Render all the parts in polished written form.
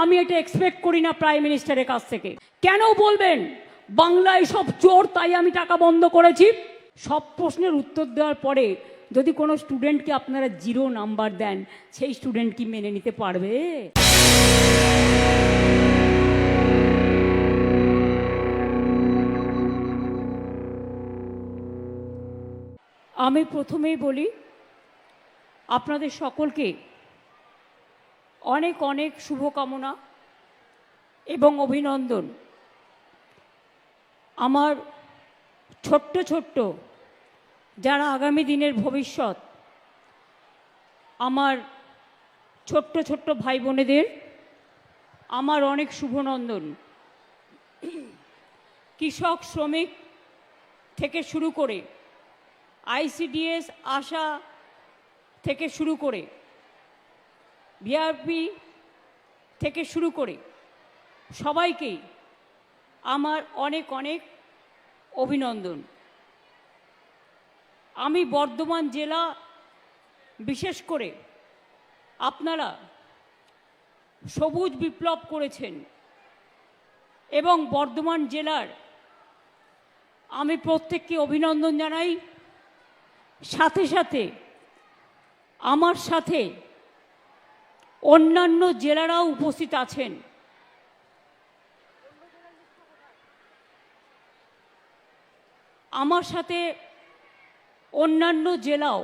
আমি এটা এক্সপেক্ট করি না প্রাইম মিনিস্টারের কাছ থেকে। কেন বলবেন বাংলায় সব চোর তাই আমি টাকা বন্ধ করেছি? সব প্রশ্নের উত্তর দেওয়ার পরে যদি কোনো স্টুডেন্টকে আপনারা 0 নাম্বার দেন, সেই স্টুডেন্ট কি মেনে নিতে পারবে? আমি প্রথমেই বলি আপনাদের সকলকে অনেক অনেক শুভকামনা এবং অভিনন্দন। আমার ছোট্ট ছোট্ট যারা আগামী দিনের ভবিষ্যৎ, আমার ছোট্ট ছোট্ট ভাই বোনেদের আমার অনেক শুভনন্দন। কৃষক শ্রমিক থেকে শুরু করে ICDS আশা থেকে শুরু করে ভিআরপি থেকে শুরু করে সবাইকেই আমার অনেক অনেক অভিনন্দন। আমি বর্ধমান জেলা, বিশেষ করে আপনারা সবুজ বিপ্লব করেছেন এবং বর্ধমান জেলার আমি প্রত্যেককে অভিনন্দন জানাই। সাথে সাথে আমার সাথে অন্যান্য জেলারাও উপস্থিত আছেন। আমার সাথে অন্যান্য জেলাও,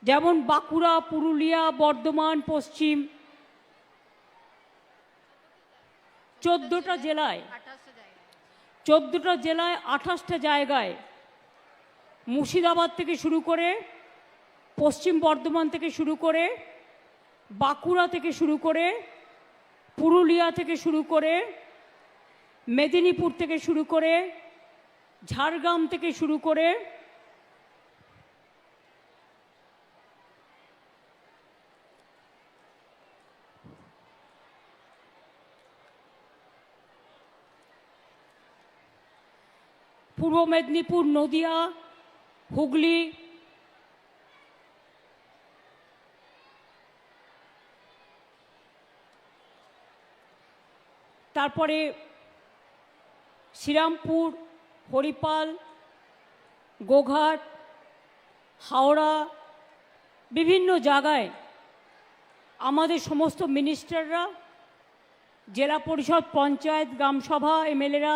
যেমন বাঁকুড়া, পুরুলিয়া, বর্ধমান পশ্চিম, 14টা জেলায় 28টা জায়গায়, মুর্শিদাবাদ থেকে শুরু করে, পশ্চিম বর্ধমান থেকে শুরু করে, বাঁকুড়া থেকে শুরু করে, পুরুলিয়া থেকে শুরু করে, মেদিনীপুর থেকে শুরু করে, ঝাড়গ্রাম থেকে শুরু করে, পূর্ব মেদিনীপুর, নদিয়া, হুগলি, তারপরে শ্রীরামপুর, হরিপাল, গোঘাট, হাওড়া, বিভিন্ন জায়গায় আমাদের সমস্ত মিনিস্টাররা, জেলা পরিষদ, পঞ্চায়েত, গ্রামসভা, এমএলএরা,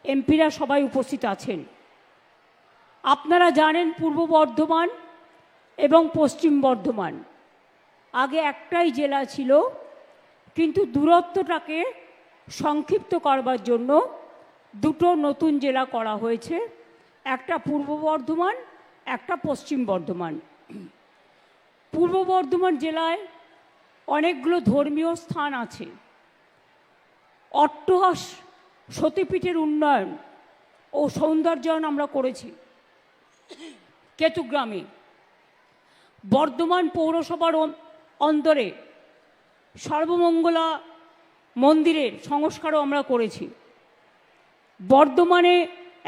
এমপিরা সবাই উপস্থিত আছেন। আপনারা জানেন পূর্ব বর্ধমান এবং পশ্চিম বর্ধমান আগে একটাই জেলা ছিল, কিন্তু দূরত্বটাকে সংক্ষিপ্ত করবার জন্য দুটো নতুন জেলা করা হয়েছে, একটা পূর্ব বর্ধমান, একটা পশ্চিম বর্ধমান। পূর্ব বর্ধমান জেলায় অনেকগুলো ধর্মীয় স্থান আছে। অট্টহাস সতীপীঠের উন্নয়ন ও সৌন্দর্যায়ন আমরা করেছি কেতুগ্রামে। বর্ধমান পৌরসভার অন্দরে সর্বমঙ্গলা মন্দিরের সংস্কারও আমরা করেছি। বর্ধমানে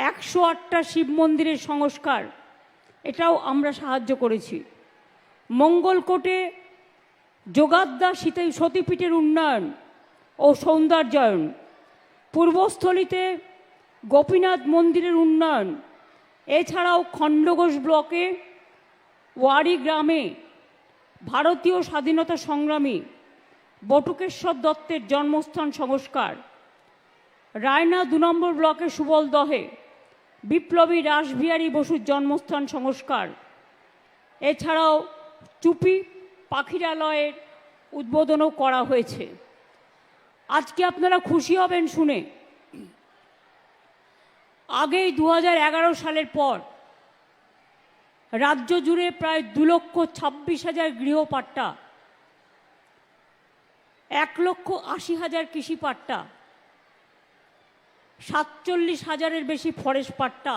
108টা শিব মন্দিরের সংস্কার, এটাও আমরা সাহায্য করেছি। মঙ্গলকোটে যোগাদ্দা সতীপীঠের উন্নয়ন ও সৌন্দর্যায়ন, পূর্বস্থলীতে গোপীনাথ মন্দিরের উন্নয়ন, এছাড়াও খণ্ডঘোষ ব্লকে ওয়ারি গ্রামে ভারতীয় স্বাধীনতা সংগ্রামী বটুকেশ্বর দত্তের জন্মস্থান সংস্কার, রায়না 2 নম্বর ব্লকে সুবলদহে বিপ্লবী রাসবিহারী বসুর জন্মস্থান সংস্কার, এছাড়াও চুপি পাখিরালয়ের উদ্বোধনও করা হয়েছে। আজকে আপনারা খুশি হবেন শুনে, আগেই 2011 সালের পর রাজ্য জুড়ে প্রায় 2,26,000 গৃহপাট্টা, 1,80,000 কৃষি পাট্টা, 47,000-এর বেশি ফরেস্ট পাট্টা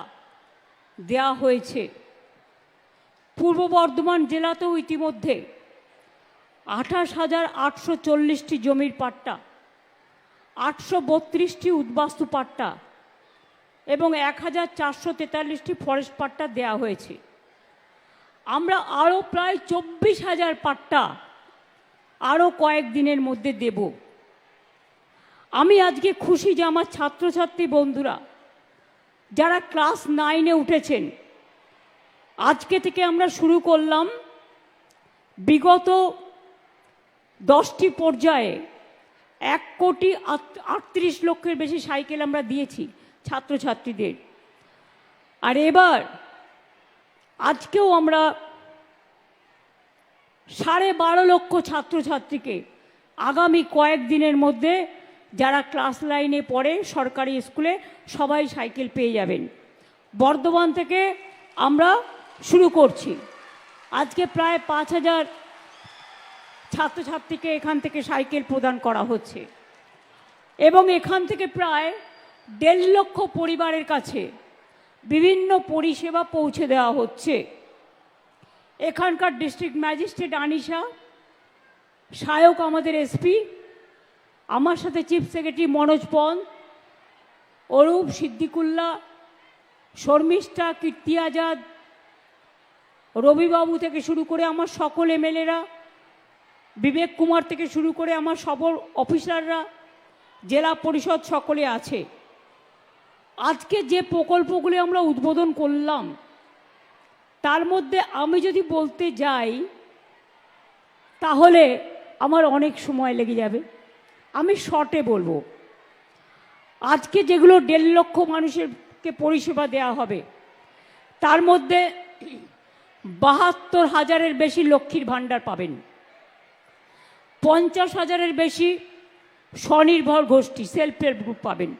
দেওয়া হয়েছে। পূর্ব বর্ধমান জেলাতেও ইতিমধ্যে 28,840টি জমির পাট্টা, 832টি উদ্বাস্তু পাট্টা এবং 1,443টি ফরেস্ট পাট্টা দেওয়া হয়েছে। আমরা আরও প্রায় 24,000 পাট্টা আরও কয়েকদিনের মধ্যে দেব। আমি আজকে খুশি যে আমার ছাত্রছাত্রী বন্ধুরা যারা ক্লাস 9-এ উঠেছেন, আজকে থেকে আমরা শুরু করলাম বিগত 10টি পর্যায়ে 1,38,00,000 বেশি সাইকেল আমরা দিয়েছি ছাত্রছাত্রীদের। আর এবার আজকেও আমরা 12.5 লক্ষ ছাত্রছাত্রীকে আগামী কয়েকদিনের মধ্যে যারা ক্লাস 9-এ পড়ে সরকারি স্কুলে সবাই সাইকেল পেয়ে যাবেন। বর্ধমান থেকে আমরা শুরু করছি। আজকে প্রায় 5,000 ছাত্রছাত্রীকে এখান থেকে সাইকেল প্রদান করা হচ্ছে এবং এখান থেকে প্রায় 1.5 লক্ষ পরিবারের কাছে বিভিন্ন পরিষেবা পৌঁছে দেওয়া হচ্ছে। এখানকার ডিস্ট্রিক্ট ম্যাজিস্ট্রেট আনিশা, সহায়ক আমাদের এসপি, আমার সাথে চিফ সেক্রেটারি মনোজ পন, অরূপ, সিদ্দিকুল্লাহ, শর্মিষ্ঠা, কীর্তি আজাদ, রবিবাবু থেকে শুরু করে আমার সকল এমএলএরা, বিবেক কুমার থেকে শুরু করে আমার সকল অফিসাররা, জেলা পরিষদ সকলে আছে। আজকে যে প্রকল্পগুলি আমরা উদ্বোধন করলাম তার মধ্যে আমি যদি বলতে যাই তাহলে আমার অনেক সময় লেগে যাবে। আমি শর্টে বলবো। আজকে যেগুলো 1.5 লক্ষ মানুষেরকে পরিষেবা দেওয়া হবে তার মধ্যে 72,000-এর বেশি লক্ষ্মীর ভাণ্ডার পাবেন, 50,000-এর বেশি স্বনির্ভর গোষ্ঠী সেলফ হেল্প গ্রুপ পাবেন,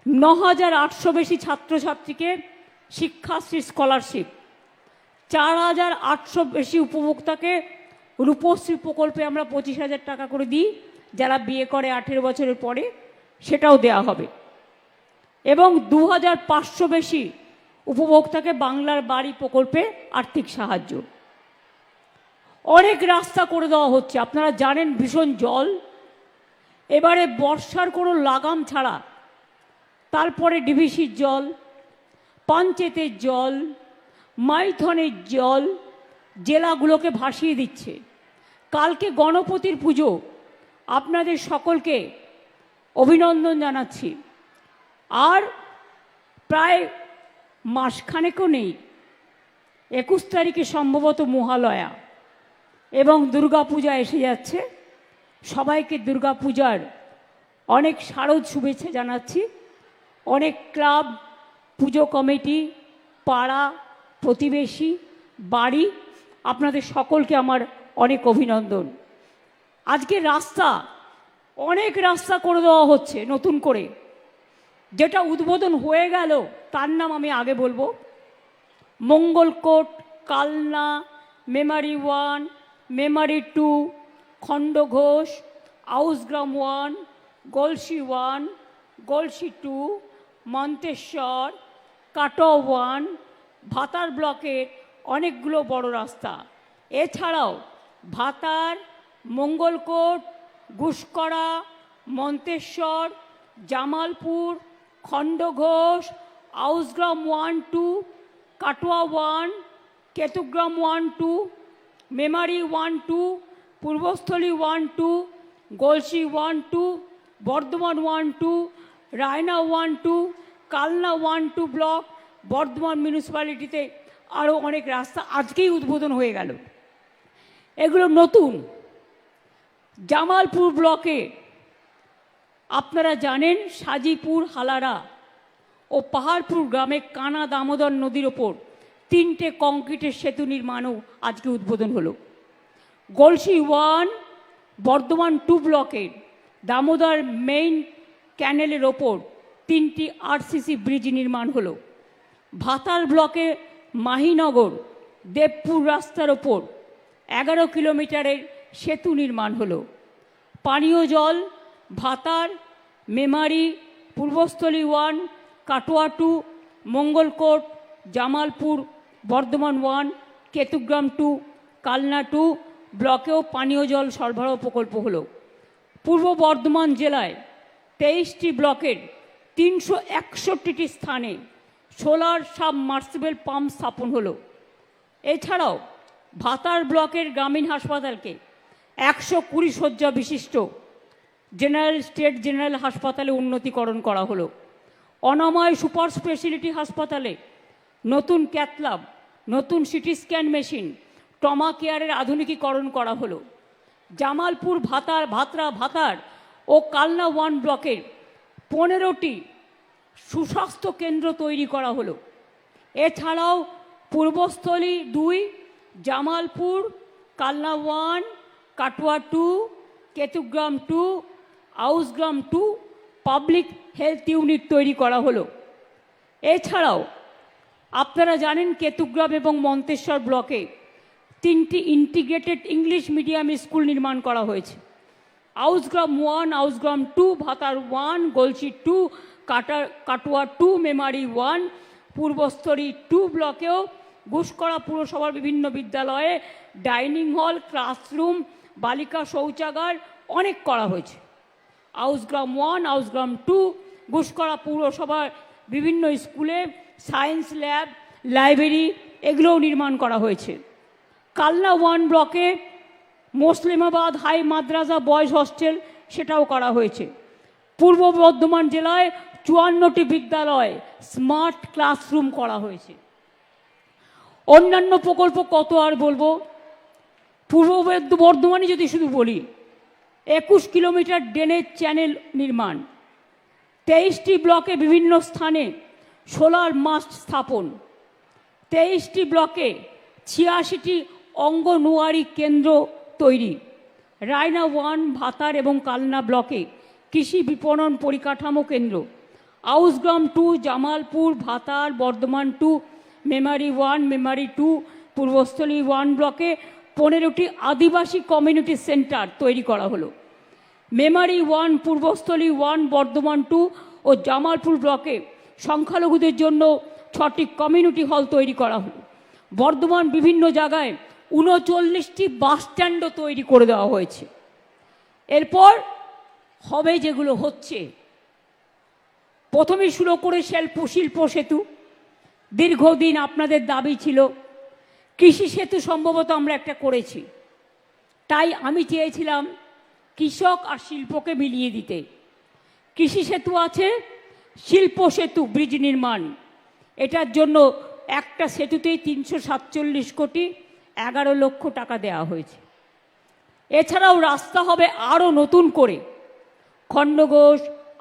9,800 বেশি ছাত্রছাত্রীকে শিক্ষাশ্রী স্কলারশিপ, 4,800 বেশি উপভোক্তাকে রূপশ্রী প্রকল্পে আমরা 25,000 টাকা করে দিই, যারা বিয়ে করে 18 বছরের পরে সেটাও দেয়া হবে, এবং 2,500 বেশি উপভোক্তাকে বাংলার বাড়ি প্রকল্পে আর্থিক সাহায্য। অনেক রাস্তা করে দেওয়া হচ্ছে। আপনারা জানেন ভীষণ জল, এবারে বর্ষার কোনো লাগাম ছাড়া তারপরে ডিভিসির জল, পঞ্চায়েতের জল, মাইথনের জল জেলাগুলোকে ভাসিয়ে দিচ্ছে। কালকে গণপতির পুজো, আপনাদের সকলকে অভিনন্দন জানাচ্ছি। আর প্রায় মাসখানেকও নেই, 21 তারিখে সম্ভবত মহালয়া এবং দুর্গাপূজা এসে যাচ্ছে। সবাইকে দুর্গাপূজার অনেক শারদ শুভেচ্ছা জানাচ্ছি। অনেক ক্লাব, পুজো কমিটি, পাড়া, প্রতিবেশী, বাড়ি, আপনাদের সকলকে আমার অনেক অভিনন্দন। আজকে রাস্তা, অনেক রাস্তা করে দেওয়া হচ্ছে নতুন করে। যেটা উদ্বোধন হয়ে গেল তার নাম আমি আগে বলবো। মঙ্গলকোট, কালনা, মেমারি 1, মেমারি 2, খণ্ডঘোষ, আউসগ্রাম 1, গলসি 1, গলসি 2, মন্তেশ্বর, কাটোয়া 1, ভাতার ব্লকের অনেকগুলো বড় রাস্তা। এছাড়াও ভাতার, মঙ্গলকোট, ঘুষকরা, মন্তেশ্বর, জামালপুর, খণ্ডঘোষ, আউসগ্রাম 1, 2, কাটোয়া 1, কেতুগ্রাম 1, 2, মেমারি 1, 2, পূর্বস্থলী 1, 2, গলসি 1, 2, বর্ধমান 1, 2, রায়না 1, 2, কালনা 1, 2 ব্লক, বর্ধমান মিউনিসিপ্যালিটিতে আরও অনেক রাস্তা আজকেই উদ্বোধন হয়ে গেল। এগুলো নতুন। জামালপুর ব্লকে আপনারা জানেন সাজিপুর, হালারা ও পাহাড়পুর গ্রামে কানা দামোদর নদীর ওপর 3টে কংক্রিটের সেতু নির্মাণও আজকে উদ্বোধন হলো। গলসি 1, বর্ধমান 2 ব্লকের দামোদর মেইন ক্যানেলের ওপর 3টি আরসিসি ব্রিজ নির্মাণ হলো। ভাতার ব্লকে মাহিনগর দেবপুর রাস্তার ওপর 11 কিলোমিটারের সেতু নির্মাণ হলো। পানীয় জল ভাতার, মেমারি, পূর্বস্থলী 1, কাটোয়া 2, মঙ্গলকোট, জামালপুর, বর্ধমান 1, কেতুগ্রাম 2, কালনা 2 ব্লকেও পানীয় জল সরবরাহ প্রকল্প হলো। পূর্ব বর্ধমান জেলায় 23টি ব্লকের 361টি স্থানে সোলার সাবমার্সিবল পাম্প স্থাপন হলো। এছাড়াও ভাতার ব্লকের গ্রামীণ হাসপাতালকে 120 শয্যা বিশিষ্ট স্টেট জেনারেল হাসপাতালে উন্নতিকরণ করা হলো। অনাময় সুপার স্পেশালিটি হাসপাতালে নতুন ক্যাথল্যাব, নতুন সিটি স্ক্যান মেশিন, ট্রমা কেয়ারের আধুনিকীকরণ করা হলো। জামালপুর ভাতার ও কালনা 1 ব্লকের 15টি সুস্বাস্থ্য কেন্দ্র তৈরি করা হলো। এছাড়াও Purbasthali 2, Jamalpur, Kalna 1, Katwa 2, Ketugram 2, Ausgram 2 public health unit তৈরি করা হলো। এছাড়াও আপনারা জানেন কেতুগ্রাম এবং মন্তেশ্বর ব্লকে 3টি ইন্টিগ্রেটেড ইংলিশ মিডিয়াম স্কুল নির্মাণ করা হয়েছে। আউসগ্রাম 1, আউসগ্রাম 2, ভাতার 1, গলসি 2, কাটোয়া 2, মেমারি 1, পূর্বস্থলী 2 ব্লকেও ঘুষকরা পুরসভার বিভিন্ন বিদ্যালয়ে ডাইনিং হল, ক্লাসরুম, বালিকা শৌচাগার অনেক করা হয়েছে। আউসগ্রাম 1, আউসগ্রাম 2, ঘুষকরা পুরসভার বিভিন্ন স্কুলে সায়েন্স ল্যাব, লাইব্রেরি এগুলোও নির্মাণ করা হয়েছে। কালনা 1 ব্লকে মুসলিমাবাদ হাই মাদ্রাসা বয়েজ হস্টেল সেটাও করা হয়েছে। পূর্ব বর্ধমান জেলায় 54টি বিদ্যালয় স্মার্ট ক্লাসরুম করা হয়েছে। অন্যান্য প্রকল্প কত আর বলবো। পূর্ব বর্ধমানে যদি শুধু বলি 21 কিলোমিটার ড্রেনেজ চ্যানেল নির্মাণ, 23টি ব্লকে বিভিন্ন স্থানে সোলার মাস্ট স্থাপন, 23টি ব্লকে 86টি অঙ্গনওয়াড়ি কেন্দ্র তৈরি, রায়না 1, ভাতার এবং কালনা ব্লকে কৃষি বিপণন পরিকাঠামো কেন্দ্র, আউসগ্রাম 2, জামালপুর, ভাতার, বর্ধমান 2, মেমারি 1, মেমারি 2, পূর্বস্থলী 1 ব্লকে 15টি আদিবাসী কমিউনিটি সেন্টার তৈরি করা হলো। মেমারি 1, পূর্বস্থলী 1, বর্ধমান 2 ও জামালপুর ব্লকে সংখ্যালঘুদের জন্য 6টি কমিউনিটি হল তৈরি করা হলো। বর্ধমান বিভিন্ন জায়গায় 39টি বাস স্ট্যান্ডও তৈরি করে দেওয়া হয়েছে। এরপর হবে যেগুলো হচ্ছে, প্রথমে শুরু করে শিল্প সেতু, দীর্ঘদিন আপনাদের দাবি ছিল। কৃষি সেতু সম্ভবত আমরা একটা করেছি, তাই আমি চেয়েছিলাম কৃষক আর শিল্পকে মিলিয়ে দিতে। কৃষি সেতু আছে, শিল্প সেতু ব্রিজ নির্মাণ, এটার জন্য একটা সেতুতেই 347 কোটি 11 লক্ষ টাকা দেওয়া হয়েছে। এছাড়াও রাস্তা হবে আরও নতুন করে, খণ্ডঘোষ,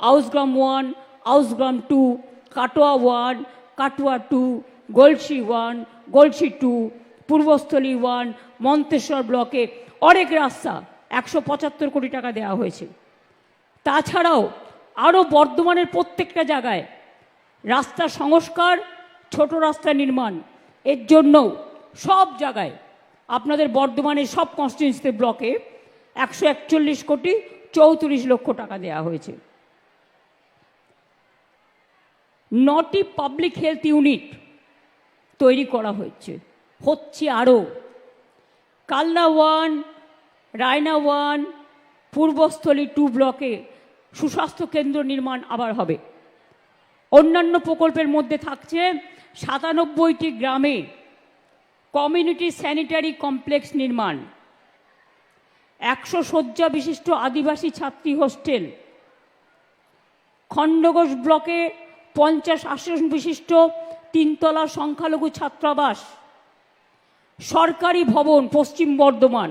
আউসগ্রাম 1, আউসগ্রাম 2, কাটোয়া 1, কাটোয়া 2, গলসি 1, গলসি 2, পূর্বস্থলী 1, মন্তেশ্বর ব্লকে অনেক রাস্তা 175 কোটি টাকা দেওয়া হয়েছে। তাছাড়াও আরও বর্ধমানের প্রত্যেকটা জায়গায় রাস্তা সংস্কার, ছোট রাস্তা নির্মাণ, এর জন্য সব জায়গায় আপনাদের বর্ধমানের সব কনস্টিটিউয়েন্সি ব্লকে 141 কোটি 34 লক্ষ টাকা দেওয়া হয়েছে। 9টি পাবলিক হেলথ ইউনিট তৈরি করা হচ্ছে আরও। কালনা 1, রায়না 1, পূর্বস্থলী 2 ব্লকে সুস্বাস্থ্য কেন্দ্র নির্মাণ আবার হবে। অন্যান্য প্রকল্পের মধ্যে থাকছে 97টি গ্রামে কমিউনিটি স্যানিটারি কমপ্লেক্স নির্মাণ, 100 শয্যা বিশিষ্ট আদিবাসী ছাত্রী হোস্টেল, খণ্ডঘোষ ব্লকে 50 আসন বিশিষ্ট 3তলা সংখ্যালঘু ছাত্রাবাস, সরকারি ভবন পশ্চিম বর্ধমান,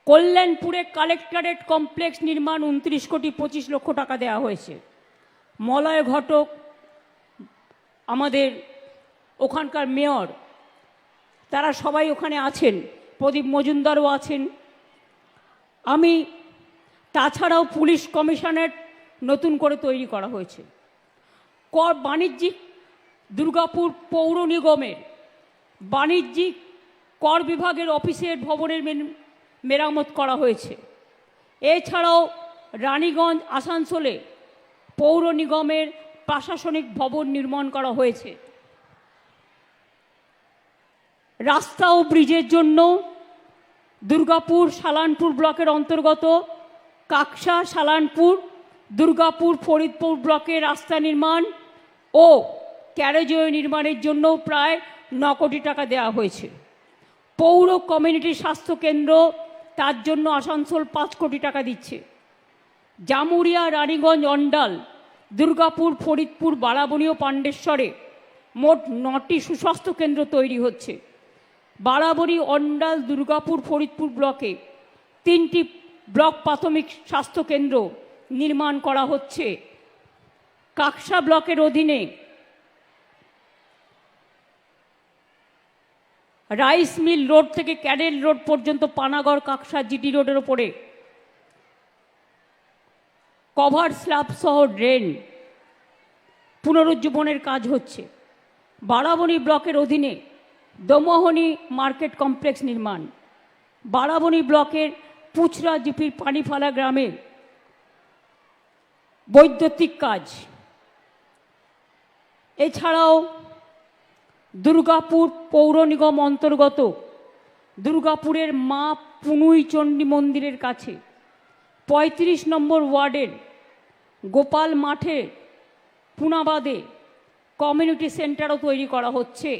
কল্যাণপুরে কালেক্টরেট কমপ্লেক্স নির্মাণ 29 কোটি 25 লক্ষ টাকা দেওয়া হয়েছে। মলয় ঘটক আমাদের ওখানকার মেয়র, তারা সবাই ওখানে আছেন, প্রদীপ মজুমদারও আছেন। আমি তাছাড়াও পুলিশ কমিশনারেট নতুন করে তৈরি করা হয়েছে। বাণিজ্যিক দুর্গাপুর পৌর নিগমের বাণিজ্যিক কর বিভাগের অফিসের ভবনের মেরামত করা হয়েছে। এছাড়াও রানীগঞ্জ আসানসোলে পৌর নিগমের প্রশাসনিক ভবন নির্মাণ করা হয়েছে। রাস্তা ও ব্রিজের জন্য দুর্গাপুর সালানপুর ব্লকের অন্তর্গত কাকসা, সালানপুর, দুর্গাপুর, ফরিদপুর ব্লকে রাস্তা নির্মাণ ও ক্যারেজওয়ে নির্মাণের জন্য প্রায় 9 কোটি টাকা দেওয়া হয়েছে। পৌর কমিউনিটি স্বাস্থ্য কেন্দ্র, তার জন্য আসানসোল 5 কোটি টাকা দিচ্ছে। জামুরিয়া, রানীগঞ্জ, অন্ডাল, দুর্গাপুর, ফরিদপুর, বারাবণী ও পাণ্ডেশ্বরে মোট 9টি সুস্বাস্থ্য কেন্দ্র তৈরি হচ্ছে। বারাবণী, অন্ডাল, দুর্গাপুর, ফরিদপুর ব্লকে 3টি ব্লক প্রাথমিক স্বাস্থ্য কেন্দ্র নির্মাণ করা হচ্ছে। কাকসা ব্লকের অধীনে রাইস মিল রোড থেকে ক্যাডেল রোড পর্যন্ত পানাগড় কাকসা জিটি রোডের ওপরে কভার স্ল্যাব সহ ড্রেন পুনরুজ্জীবনের কাজ হচ্ছে। বারাবণী ব্লকের অধীনে দমোহনী মার্কেট কমপ্লেক্স নির্মাণ। বারাবণী ব্লকের পুছরা জিপির পানিফালা গ্রামে বৈদ্যুতিক কাজ। এছাড়াও দুর্গাপুর পৌর নিগম অন্তর্গত দুর্গাপুরের মা পুনুই চণ্ডী মন্দিরের কাছে 35 নম্বর ওয়ার্ডের গোপাল মাঠে পুনাবাদে কমিউনিটি সেন্টারও তৈরি করা হচ্ছে।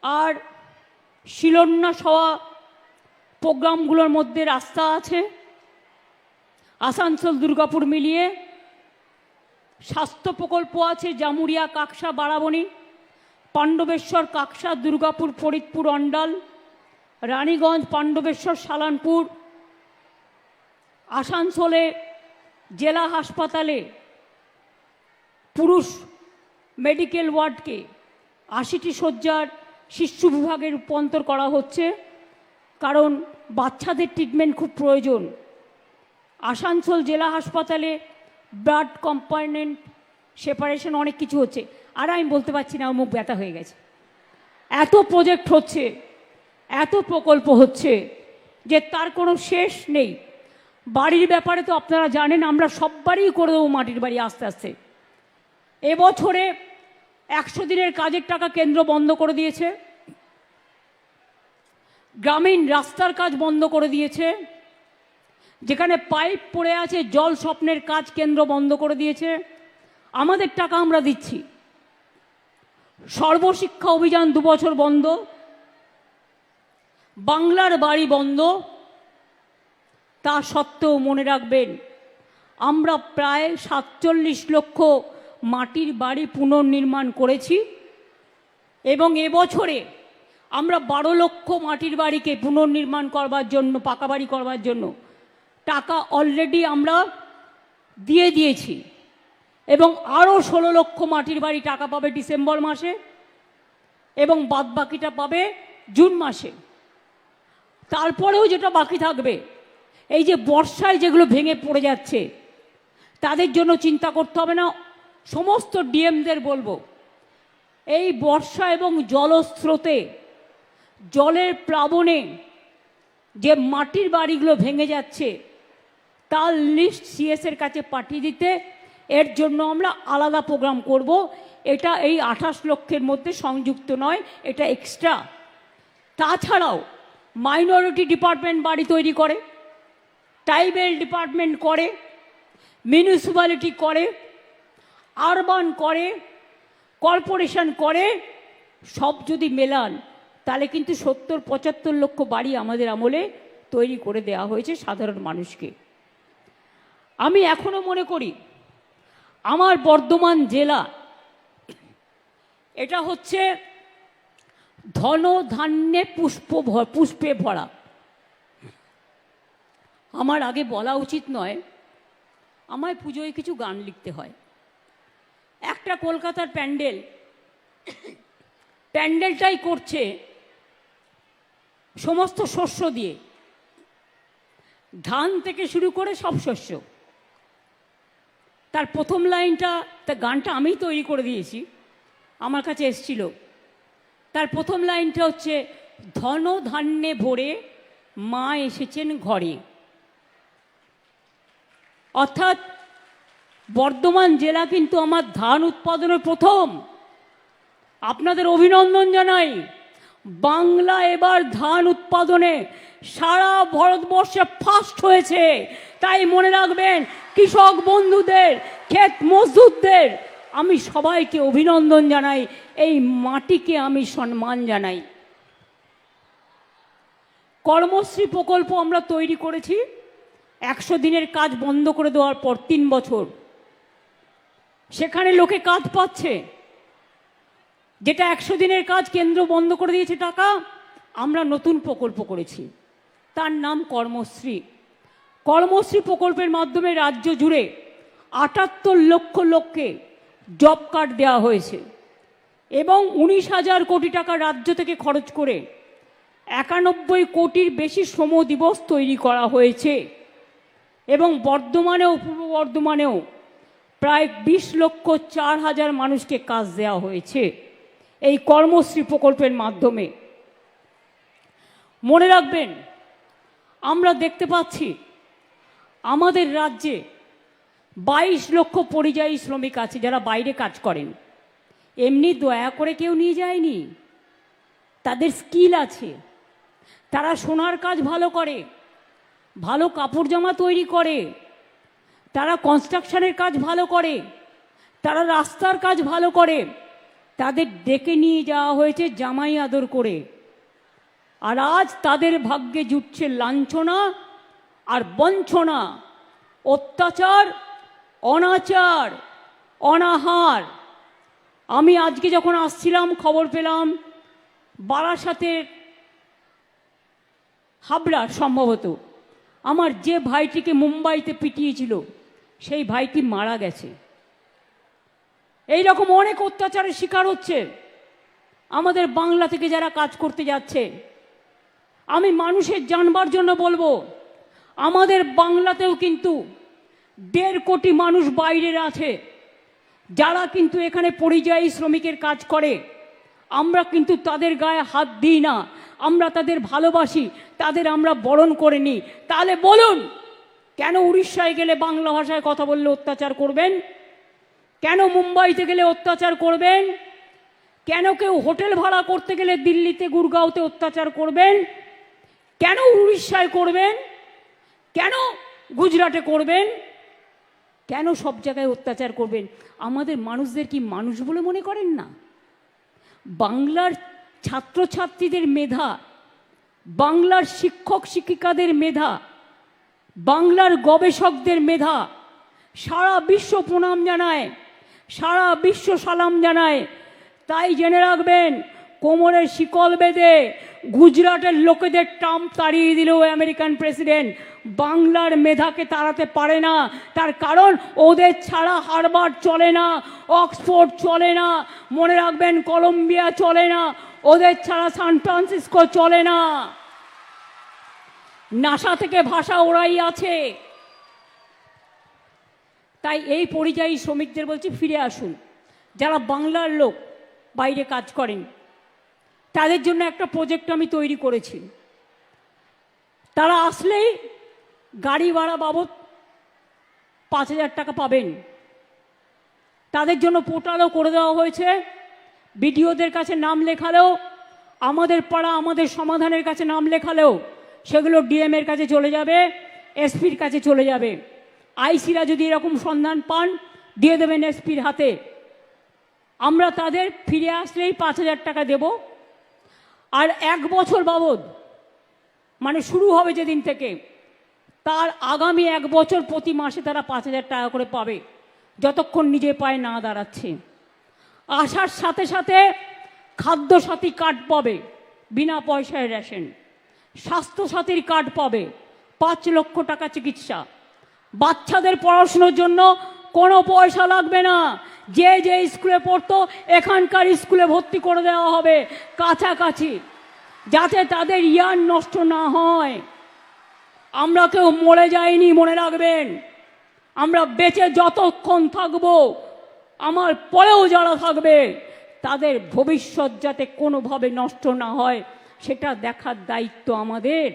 আর শিলান্যাস হওয়া প্রোগ্রামগুলোর মধ্যে রাস্তা আছে আসানসোল দুর্গাপুর মিলিয়ে, স্বাস্থ্য প্রকল্প আছে জামুরিয়া, কাকসা, বারাবণী, পাণ্ডবেশ্বর, কাকসা, দুর্গাপুর, ফরিদপুর, অন্ডাল, রানীগঞ্জ, পাণ্ডবেশ্বর, সালানপুর। আসানসোলে জেলা হাসপাতালে পুরুষ মেডিকেল ওয়ার্ডকে 80টি শয্যার শিশু বিভাগে রূপান্তর করা হচ্ছে, কারণ বাচ্চাদের ট্রিটমেন্ট খুব প্রয়োজন। আসানসোল জেলা হাসপাতালে ব্লাড কম্পোনেন্ট সেপারেশন অনেক কিছু হচ্ছে। আর আমি বলতে পারছি না, মুখ ব্যথা হয়ে গেছে। এত প্রজেক্ট হচ্ছে, এত প্রকল্প হচ্ছে যে তার কোনো শেষ নেই। বাড়ির ব্যাপারে তো আপনারা জানেন, আমরা সববারই করে দেবো মাটির বাড়ি আস্তে আস্তে। এবছরে 100 দিনের কাজের টাকা কেন্দ্র বন্ধ করে দিয়েছে, গ্রামীণ রাস্তার কাজ বন্ধ করে দিয়েছে, যেখানে পাইপ পড়ে আছে জল স্বপ্নের কাজ কেন্দ্র বন্ধ করে দিয়েছে। আমাদের টাকা আমরা দিচ্ছি। সর্বশিক্ষা অভিযান 2 বছর বন্ধ, বাংলার বাড়ি বন্ধ। তা সত্ত্বেও মনে রাখবেন, আমরা প্রায় 47 লক্ষ মাটির বাড়ি পুনর্নির্মাণ করেছি এবং এবছরে আমরা 12 লক্ষ মাটির বাড়িকে পুনর্নির্মাণ করবার জন্য, পাকা বাড়ি করবার জন্য টাকা অলরেডি আমরা দিয়ে দিয়েছি এবং আরও 16 লক্ষ মাটির বাড়ি টাকা পাবে ডিসেম্বর মাসে এবং বাদবাকিটা পাবে জুন মাসে। তারপরেও যেটা বাকি থাকবে, এই যে বর্ষায় যেগুলো ভেঙে পড়ে যাচ্ছে, তাদের জন্য চিন্তা করতে হবে না। সমস্ত ডিএমদের বলবো, এই বর্ষা এবং জলস্রোতে, জলের প্লাবনে যে মাটির বাড়িগুলো ভেঙে যাচ্ছে তার লিস্ট সিএসের কাছে পাঠিয়ে দিতে। এর জন্য আমরা আলাদা প্রোগ্রাম করব। এটা এই 28 লক্ষের মধ্যে সংযুক্ত নয়, এটা এক্সট্রা। তাছাড়াও মাইনরিটি ডিপার্টমেন্ট বাড়ি তৈরি করে, ট্রাইবেল ডিপার্টমেন্ট করে, মিউনিসিপ্যালিটি করে, আরবান করে, কর্পোরেশন করে। সব যদি মেলান তাহলে কিন্তু 70-75 লক্ষ বাড়ি আমাদের আমলে তৈরি করে দেওয়া হয়েছে সাধারণ মানুষকে। আমি এখনো মনে করি আমার বর্ধমান জেলা এটা হচ্ছে ধন ধান্যে পুষ্পে ভরা। আমার আগে বলা উচিত নয়, আমায় পুজোয় কিছু গান লিখতে হয়। একটা কলকাতার প্যান্ডেলটাই করছে সমস্ত শস্য দিয়ে, ধান থেকে শুরু করে সব শস্য। তার প্রথম লাইনটা, তার গানটা আমি তৈরি করে দিয়েছি, আমার কাছে এসেছিল। তার প্রথম লাইনটা হচ্ছে, ধন ধান্যে ভরে মা এসেছেন ঘরে। অর্থাৎ বর্ধমান জেলা কিন্তু আমার ধান উৎপাদনের প্রথম। আপনাদের অভিনন্দন জানাই। বাংলা এবার ধান উৎপাদনে সারা ভারতবর্ষে ফার্স্ট হয়েছে। তাই মনে রাখবেন, কৃষক বন্ধুদের, ক্ষেত মজদুরদের আমি সবাইকে অভিনন্দন জানাই, এই মাটিকে আমি সম্মান জানাই। কর্মশ্রী প্রকল্প আমরা তৈরি করেছি 100 দিনের কাজ বন্ধ করে দেওয়ার পর 3 বছর সেখানে লোকে কাজ পাচ্ছে। যেটা 100 দিনের কাজ কেন্দ্র বন্ধ করে দিয়েছে টাকা, আমরা নতুন প্রকল্প করেছি, তার নাম কর্মশ্রী। কর্মশ্রী প্রকল্পের মাধ্যমে রাজ্য জুড়ে 78 লক্ষ লোককে জব কার্ড দেওয়া হয়েছে এবং 19,000 কোটি টাকা রাজ্য থেকে খরচ করে 91 কোটির বেশি শ্রম দিবস তৈরি করা হয়েছে এবং বর্ধমানেও পূর্ব বর্ধমানেও প্রায় 20,04,000 মানুষকে কাজ দেওয়া হয়েছে এই কর্মশ্রী প্রকল্পের মাধ্যমে। মনে রাখবেন, আমরা দেখতে পাচ্ছি আমাদের রাজ্যে 22 লক্ষ পরিযায়ী শ্রমিক আছে যারা বাইরে কাজ করেন। এমনি দয়া করে কেউ নিয়ে যায়নি, তাদের স্কিল আছে, তারা সোনার কাজ ভালো করে, ভালো কাপড় জামা তৈরি করে, তারা কনস্ট্রাকশনের কাজ ভালো করে, তারা রাস্তার কাজ ভালো করে, তাদের ডেকে নিয়ে যাওয়া হয়েছে জামাই আদর করে। আর আজ তাদের ভাগ্যে জুটছে লাঞ্ছনা আর বঞ্চনা, অত্যাচার, অনাচার, অনাহার। আমি আজকে যখন আসছিলাম খবর পেলাম বারাসাতের হাবড়া সম্ভবত আমার যে ভাইটিকে মুম্বাইতে পিটিয়েছিল সেই ভাইটি মারা গেছে। এই রকম অনেক অত্যাচারের শিকার হচ্ছে আমাদের বাংলা থেকে যারা কাজ করতে যাচ্ছে। আমি মানুষের জানবার জন্য বলবো, আমাদের বাংলাতেও কিন্তু 1.5 কোটি মানুষ বাইরের আছে যারা কিন্তু এখানে পরিযায়ী শ্রমিকের কাজ করে। আমরা কিন্তু তাদের গায়ে হাত দিই না, আমরা তাদের ভালোবাসি, তাদের আমরা বরণ করে নিই। তাহলে বলুন, কেন উড়িষ্যায় গেলে বাংলা ভাষায় কথা বললে অত্যাচার করবেন? কেন মুম্বাইতে গেলে অত্যাচার করবেন? কেন কেউ হোটেল ভাড়া করতে গেলে দিল্লিতে গুরগাঁওতে অত্যাচার করবেন? কেন উড়িষ্যায় করবেন? কেন গুজরাটে করবেন? কেন সব জায়গায় অত্যাচার করবেন? আমাদের মানুষদের কি মানুষ বলে মনে করেন না? বাংলার ছাত্রছাত্রীদের মেধা, বাংলার শিক্ষক শিক্ষিকাদের মেধা, বাংলার গবেষকদের মেধা সারা বিশ্ব প্রণাম জানায়, সারা বিশ্ব সালাম জানায়। তাই জেনে রাখবেন, কোমরের শিকল বেঁধে গুজরাটের লোকেদের ট্রাম্প তাড়িয়ে দিলেও আমেরিকান প্রেসিডেন্ট বাংলার মেধাকে তাড়াতে পারে না। তার কারণ ওদের ছাড়া হার্ভার্ড চলে না, অক্সফোর্ড চলে না, মনে রাখবেন কলম্বিয়া চলে না, ওদের ছাড়া সান ফ্রান্সিসকো চলে না। নাসা থেকে ভাষা ওরাই আছে। তাই এই পরিযায়ী শ্রমিকদের বলছি, ফিরে আসুন। যারা বাংলার লোক বাইরে কাজ করেন তাদের জন্য একটা প্রজেক্ট আমি তৈরি করেছি। তারা আসলেই গাড়ি ভাড়া বাবদ 5,000 টাকা পাবেন। তাদের জন্য পোর্টালও করে দেওয়া হয়েছে। বিডিওদের কাছে নাম লেখালেও, আমাদের পাড়া আমাদের সমাধানের কাছে নাম লেখালেও সেগুলো ডিএম এর কাছে চলে যাবে, এসপির কাছে চলে যাবে। আইসিরা যদি এরকম সন্ধান পান দিয়ে দেবেন এসপির হাতে। আমরা তাদের ফিরে আসলেই 5,000 টাকা দেব। আর 1 বছর বাবদ, মানে শুরু হবে যেদিন থেকে, তার আগামী 1 বছর প্রতি মাসে তারা 5,000 টাকা করে পাবে, যতক্ষণ নিজে পায়ে না দাঁড়াচ্ছে। আসার সাথে সাথে খাদ্যসাথী কার্ড পাবে, বিনা পয়সায় রেশন। স্বাস্থ্যসাথীর কার্ড পাবে, 5 লক্ষ টাকা চিকিৎসা। বাচ্চাদের পড়াশোনার জন্য কোনো পয়সা লাগবে না। যে যে স্কুলে পড়তো এখানকার স্কুলে ভর্তি করে দেওয়া হবে কাছাকাছি, যাতে তাদের ইয়ার নষ্ট না হয়। আমরা কেউ মরে যাইনি, মনে রাখবেন। আমরা বেঁচে যতক্ষণ থাকবো, আমার পরেও যারা থাকবে, তাদের ভবিষ্যৎ যাতে কোনোভাবে নষ্ট না হয় সেটা দেখার দায়িত্ব আমাদের,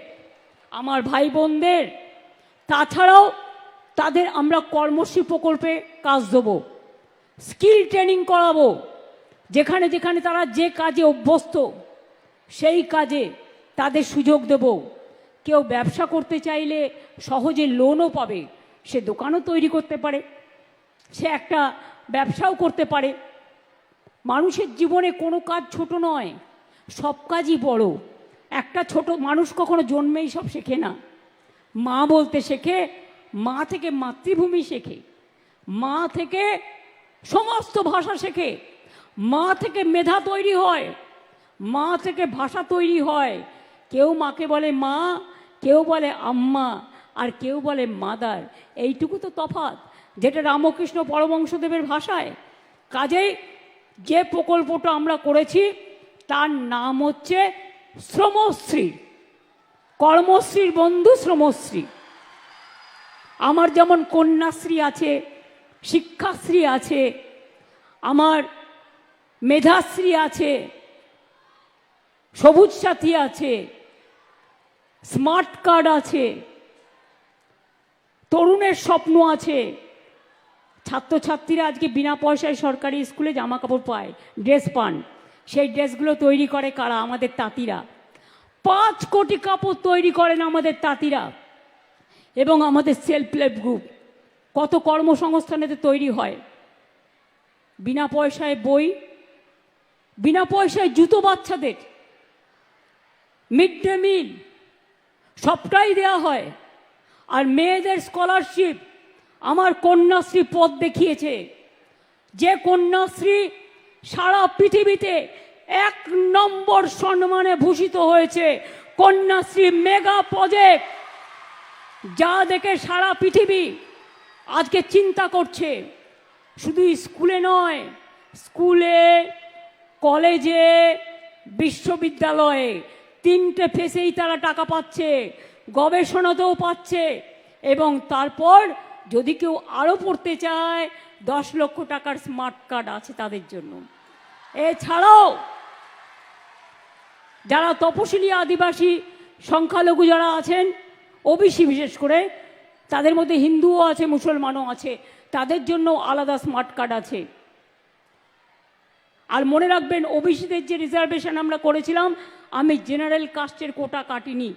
আমার ভাই বোনদের। তাছাড়াও তাদের আমরা কর্মশ্রী প্রকল্পে কাজ দেবো, স্কিল ট্রেনিং করাবো। যেখানে যেখানে তারা যে কাজে অভ্যস্ত সেই কাজে তাদের সুযোগ দেব। কেউ ব্যবসা করতে চাইলে সহজে লোনও পাবে, সে দোকানও তৈরি করতে পারে, সে একটা ব্যবসাও করতে পারে। মানুষের জীবনে কোনো কাজ ছোট নয়, সব কাজই বড়। একটা ছোট মানুষ কখনো জন্মেই সব শেখে না। মা বলতে শেখে, মা থেকে মাতৃভূমি শেখে, মা থেকে সমস্ত ভাষা শেখে, মা থেকে মেধা তৈরি হয়, মা থেকে ভাষা তৈরি হয়। কেউ মাকে বলে মা, কেউ বলে আম্মা, আর কেউ বলে মাদার। এইটুকু তো তফাৎ, যেটা রামকৃষ্ণ পরমহংসদেবের ভাষায়। কাজেই যে প্রকল্পটা আমরা করেছি তার নাম হচ্ছে শ্রমশ্রী, কর্মশ্রীর বন্ধু শ্রমশ্রী। আমার যেমন কন্যাশ্রী আছে, শিক্ষাশ্রী আছে, আমার মেধাশ্রী আছে, সবুজ সাথী আছে, স্মার্ট কার্ড আছে, তরুণের স্বপ্ন আছে। ছাত্রছাত্রীরা আজকে বিনা পয়সায় সরকারি স্কুলে জামা কাপড় পায়, ড্রেস পান। সেই ড্রেসগুলো তৈরি করে কারা? আমাদের তাঁতিরা। 5 কোটি কাপড় তৈরি করেন আমাদের তাঁতিরা। এবং আমাদের সেলফ হেল্প গ্রুপ কত কর্মসংস্থানেতে তৈরি হয়। বিনা পয়সায় বই, বিনা পয়সায় জুতো বাচ্চাদের, মিড ডে মিল সবটাই দেওয়া হয়। আর মেয়েদের স্কলারশিপ আমার কন্যাশ্রী পথ দেখিয়েছে। যে কন্যাশ্রী সারা পৃথিবীতে 1 নম্বর সম্মানে ভূষিত হয়েছে, কন্যাশ্রী মেগা প্রজেক্ট, যা দেখে সারা পৃথিবী আজকে চিন্তা করছে। শুধু স্কুলে নয়, স্কুলে, কলেজে, বিশ্ববিদ্যালয়ে 3টে ফেসেই তারা টাকা পাচ্ছে, গবেষণাতেও পাচ্ছে। এবং তারপর যদি কেউ আরও পড়তে চায় 10 লক্ষ টাকার স্মার্ট কার্ড আছে তাদের জন্য। এছাড়াও যারা তপশিলি, আদিবাসী, সংখ্যালঘু যারা আছেন, ওবিসি বিশেষ করে, তাদের মধ্যে হিন্দুও আছে, মুসলমানও আছে, তাদের জন্য আলাদা স্মার্ট কার্ড আছে। আর মনে রাখবেন, ওবিসিদের যে রিজার্ভেশন আমরা করেছিলাম, আমি জেনারেল কাস্টের কোটা কাটিনি,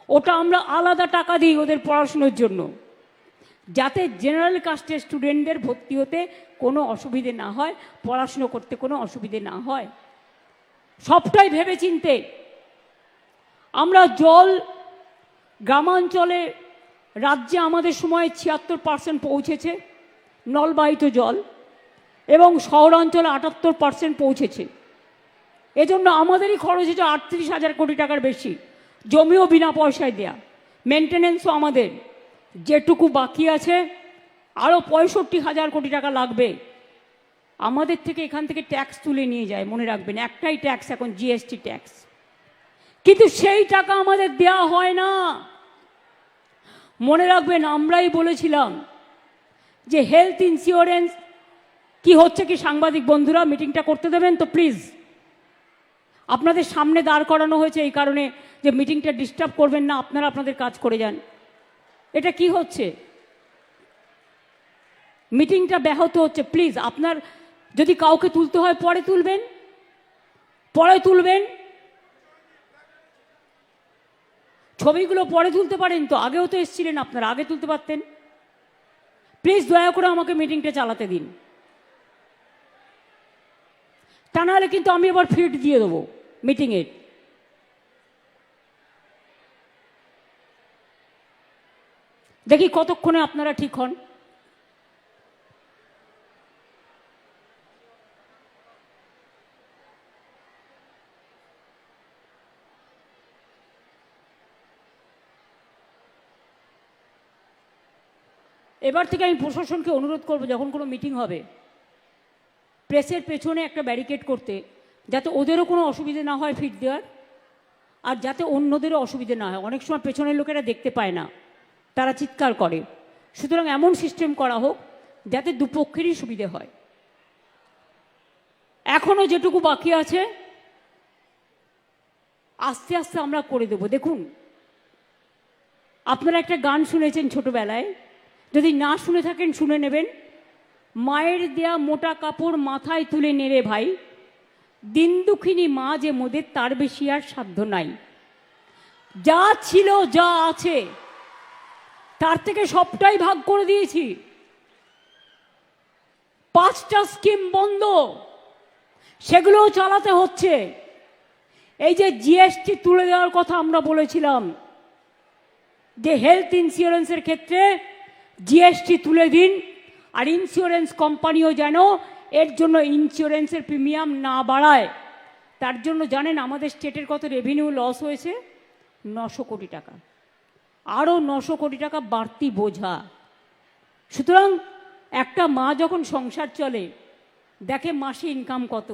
ওটা আমরা আলাদা টাকা দিই ওদের পড়াশুনোর জন্য, যাতে জেনারেল কাস্টের স্টুডেন্টদের ভর্তি হতে কোনো অসুবিধে না হয়, পড়াশুনো করতে কোনো অসুবিধে না হয়। সবটাই ভেবে চিনতে। আমরা জল গ্রামাঞ্চলে, রাজ্যে আমাদের সময়ে 76% পৌঁছেছে নলবাহিত জল, এবং শহরাঞ্চলে 78% পৌঁছেছে। এজন্য আমাদেরই খরচ হয়েছে 38,000 কোটি টাকার বেশি। জমিও বিনা পয়সায় দেয়া, মেনটেনেন্সও আমাদের। যেটুকু বাকি আছে আরও 65,000 কোটি টাকা লাগবে। আমাদের থেকে এখান থেকে ট্যাক্স তুলে নিয়ে যায়, মনে রাখবেন, একটাই ট্যাক্স এখন, জিএসটি ট্যাক্স। কিন্তু সেই টাকা আমাদের দেয়া হয় না। মনে রাখবেন, আমরাই বলেছিলাম যে হেলথ ইন্স্যুরেন্স কি হচ্ছে কি, সাংবাদিক বন্ধুরা মিটিংটা করতে দেবেন তো প্লিজ। আপনাদের সামনে দাঁড় করানো হয়েছে এই কারণে যে মিটিংটা ডিস্টার্ব করবেন না, আপনারা আপনাদের কাজ করে যান। এটা কি হচ্ছে? মিটিংটা ব্যাহত হচ্ছে। প্লিজ, আপনার যদি কাউকে তুলতে হয় পরে তুলবেন, পরে তুলবেন। ছবিগুলো পরে তুলতে পারেন তো, আগেও তো এসেছিলেন আপনারা, আগে তুলতে পারতেন। প্লিজ দয়া করে আমাকে মিটিংটা চালাতে দিন, তা নাহলে কিন্তু আমি আবার ফিড দিয়ে দেবো মিটিংয়ের। দেখি কতক্ষণে আপনারা ঠিক হন। এবার থেকে আমি প্রশাসনকে অনুরোধ করব, যখন কোনো মিটিং হবে প্রেসের পেছনে একটা ব্যারিকেড করতে, যাতে ওদেরও কোনো অসুবিধে না হয় ফিট দেওয়ার, আর যাতে অন্যদেরও অসুবিধে না হয়। অনেক সময় পেছনের লোকেরা দেখতে পায় না, তারা চিৎকার করে। সুতরাং এমন সিস্টেম করা হোক যাতে দুপক্ষেরই সুবিধে হয়। এখনও যেটুকু বাকি আছে আস্তে আস্তে আমরা করে দেব। দেখুন, আপনারা একটা গান শুনেছেন ছোটবেলায়, যদি না শুনে থাকেন শুনে নেবেন। মায়ের দেয়া মোটা কাপড় মাথায় তুলে নেড়ে ভাই, দিন দুঃখিনী মা যে মোদের তার বেশি আর সাধ্য নাই। যা ছিল, যা আছে, তার থেকে সবটাই ভাগ করে দিয়েছি। 5টা স্কিম বন্ধ, সেগুলোও চালাতে হচ্ছে। এই যে জিএসটি তুলে দেওয়ার কথা আমরা বলেছিলাম, যে হেলথ ইন্স্যুরেন্সের ক্ষেত্রে জিএসটি তুলে দিন, আর ইন্স্যুরেন্স কোম্পানিও যেন এর জন্য ইন্স্যুরেন্সের প্রিমিয়াম না বাড়ায়। তার জন্য জানেন আমাদের স্টেটের কত রেভিনিউ লস হয়েছে? 900 কোটি টাকা। আরও 900 কোটি টাকা বাড়তি বোঝা। সুতরাং একটা মা যখন সংসার চলে, দেখে মাসে ইনকাম কত,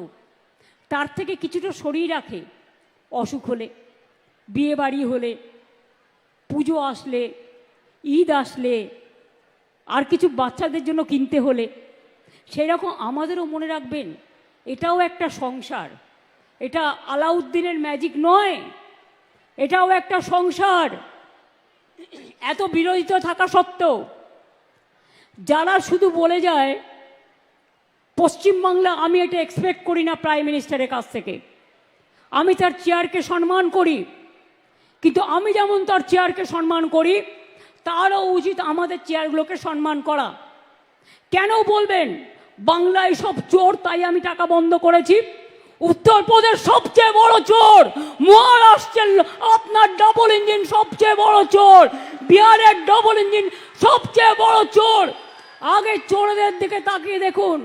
তার থেকে কিছুটা সরিয়ে রাখে অসুখ হলে, বিয়ে বাড়ি হলে, পুজো আসলে, ঈদ আসলে, আর কিছু বাচ্চাদের জন্য কিনতে হলে। সেই রকম আমাদেরও মনে রাখবেন, এটাও একটা সংসার, এটা আলাউদ্দিনের ম্যাজিক নয়, এটাও একটা সংসার। এত বিরোধিতা থাকা সত্ত্বেও যারা শুধু বলে যায় পশ্চিমবাংলা, আমি এটা এক্সপেক্ট করি না প্রাইম মিনিস্টারের কাছ থেকে। আমি তার চেয়ারকে সম্মান করি, কিন্তু আমি যেমন তার চেয়ারকে সম্মান করি, তারও উচিত আমাদের চেয়ারগুলোকে সম্মান করা। কেন বলবেন বাংলায় সব চোর তাই আমি টাকা বন্ধ করেছি? উত্তরপ্রদেশ সবচেয়ে বড় চোর, মহারাষ্ট্রের আপনার ডাবল ইঞ্জিন সবচেয়ে বড় চোর, বিহারের ডাবল ইঞ্জিন সবচেয়ে বড় চোর। আগে চোরদের দিকে তাকিয়ে দেখুন,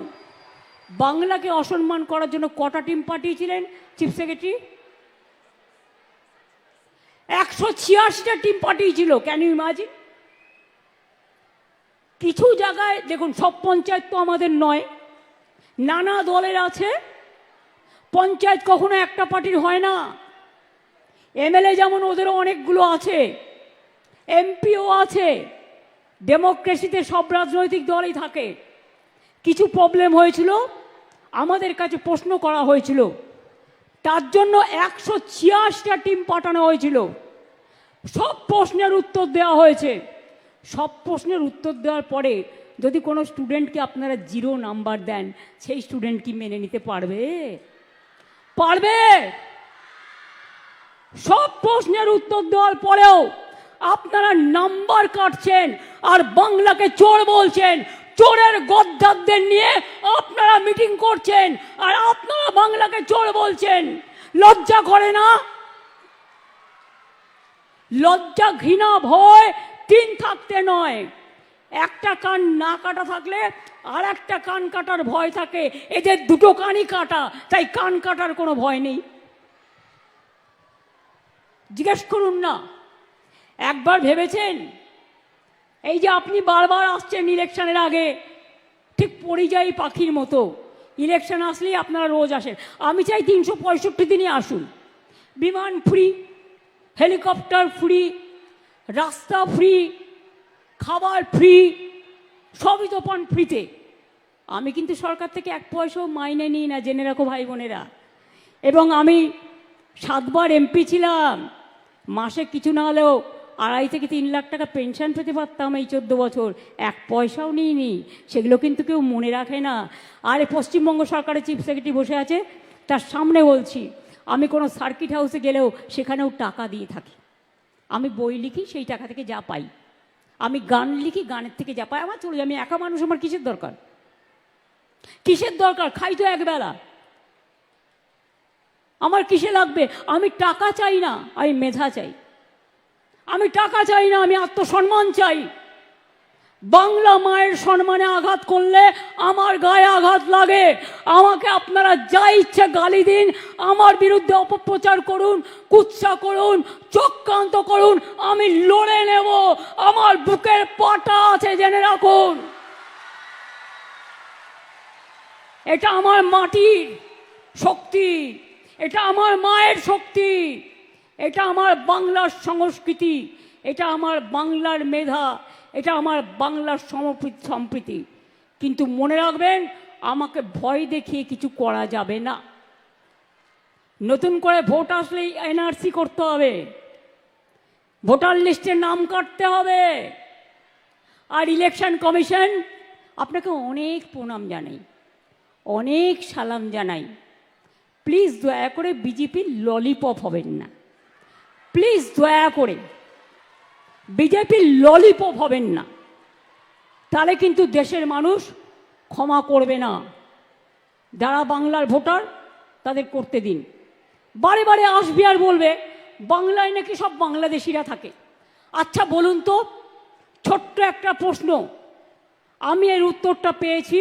বাংলাকে অসম্মান করার জন্য কটা টিম পাঠিয়েছিলেন চিফ সেক্রেটারি? 186টা টিম পাঠিয়েছিল। Can you imagine? কিছু জায়গায় দেখুন, সব পঞ্চায়েত তো আমাদের নয়, নানা দলের আছে, পঞ্চায়েত কখনো একটা পার্টির হয় না। এমএলএ যেমন ওদেরও অনেকগুলো আছে, এমপিও আছে, ডেমোক্রেসিতে সব রাজনৈতিক দলই থাকে। কিছু প্রবলেম হয়েছিল, আমাদের কাছে প্রশ্ন করা হয়েছিল, তার জন্য 186টা টিম পাঠানো হয়েছিল। সব প্রশ্নের উত্তর দেওয়া হয়েছে। সব প্রশ্নের উত্তর দেওয়ার পরে যদি কোনো স্টুডেন্টকে আপনারা 0 নাম্বার দেন, সেই স্টুডেন্ট কি মেনে নিতে পারবে? পারবে? সব প্রশ্নের উত্তর দেওয়ার পরেও আপনারা নাম্বার কাটছেন আর বাংলাকে চোর বলছেন। চোরের গদ্দারদের নিয়ে আপনারা মিটিং করছেন আর আপনারা বাংলাকে চোর বলছেন। লজ্জা করে না? লজ্জা, ঘৃণা, ভয় 3 থাকতে নয়, একটা কান না কাটা থাকলে আর একটা কান কাটার ভয় থাকে। এদের দুটো কানই কাটা, তাই কান কাটার কোনো ভয় নেই। জিজ্ঞেস করুন না, একবার ভেবেছেন এই যে আপনি বারবার আসছেন ইলেকশনের আগে, ঠিক পরিযায়ী পাখির মতো, ইলেকশন আসলেই আপনারা রোজ আসেন। আমি চাই 365 দিনই আসুন। বিমান ফ্রি, হেলিকপ্টার ফ্রি, রাস্তা ফ্রি, খাবার ফ্রি, সবই তো পান ফ্রিতে। আমি কিন্তু সরকার থেকে 1 পয়সাও মাইনে নিই না, জেনে রাখো ভাই বোনেরা। এবং আমি 7 বার এমপি ছিলাম, মাসে কিছু না হলেও 2.5 থেকে 3 লাখ টাকা পেনশন পেতে পারতাম এই 14 বছর। 1 পয়সাও নিইনি, সেগুলো কিন্তু কেউ মনে রাখে না। আর পশ্চিমবঙ্গ সরকারের চিফ সেক্রেটারি বসে আছে, তার সামনে বলছি, আমি কোনো সার্কিট হাউসে গেলেও সেখানেও টাকা দিয়ে থাকি। আমি বই লিখি, সেই টাকা থেকে যা পাই। আমি গান লিখি, গানের থেকে যা পাই আমার চলে যায়। আমি একা মানুষ, আমার কিসের দরকার? কিসের দরকার? খাই তো একবেলা, আমার কিসে লাগবে? আমি টাকা চাই না, আমি মেধা চাই। আমি টাকা চাই না, আমি আত্মসম্মান চাই। বাংলা মায়ের সম্মানে আঘাত করলে আমার গায়ে আঘাত লাগে। আমাকে আপনারা যা ইচ্ছে গালি দিন, আমার বিরুদ্ধে অপপ্রচার করুন, কুৎসা করুন, চক্রান্ত করুন, আমি লড়ে নেব। আমার বুকের পাটা আছে, জেনে রাখুন। এটা আমার মাটির শক্তি, এটা আমার মায়ের শক্তি, এটা আমার বাংলার সংস্কৃতি, এটা আমার বাংলার মেধা, এটা আমার বাংলার সম্প্রীতি। কিন্তু মনে রাখবেন, আমাকে ভয় দেখিয়ে কিছু করা যাবে না। নতুন করে ভোট আসলেই এনআরসি করতে হবে, ভোটার লিস্টে নাম কাটতে হবে। আর ইলেকশন কমিশন, আপনাকে অনেক প্রণাম জানাই, অনেক সালাম জানাই। প্লিজ দয়া করে বিজেপির ললিপপ হবেন না। প্লিজ দয়া করে বিজেপির ললিপপ হবেন না, তাহলে কিন্তু দেশের মানুষ ক্ষমা করবে না। যারা বাংলার ভোটার তাদের করতে দিন। বারে বারে আসবে আর বলবে বাংলায় নাকি সব বাংলাদেশিরা থাকে। আচ্ছা বলুন তো, ছোট্ট একটা প্রশ্ন, আমি এর উত্তরটা পেয়েছি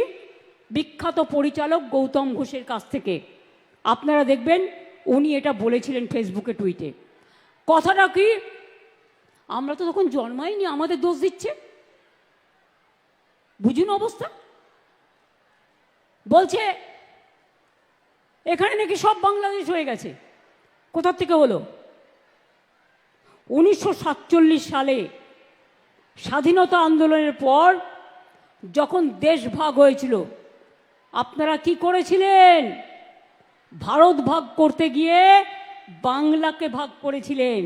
বিখ্যাত পরিচালক গৌতম ঘোষের কাছ থেকে। আপনারা দেখবেন উনি এটা বলেছিলেন ফেসবুকে, টুইটে। কথাটা কি, আমরা তো তখন জন্মাইনি, আমাদের দোষ দিচ্ছে। বুঝুন অবস্থা। বলছে এখানে নাকি সব বাংলাদেশ হয়ে গেছে। কোথা থেকে হলো? 1947 সালে স্বাধীনতা আন্দোলনের পর যখন দেশ ভাগ হয়েছিল, আপনারা কি করেছিলেন? ভারত ভাগ করতে গিয়ে বাংলাকে ভাগ করেছিলেন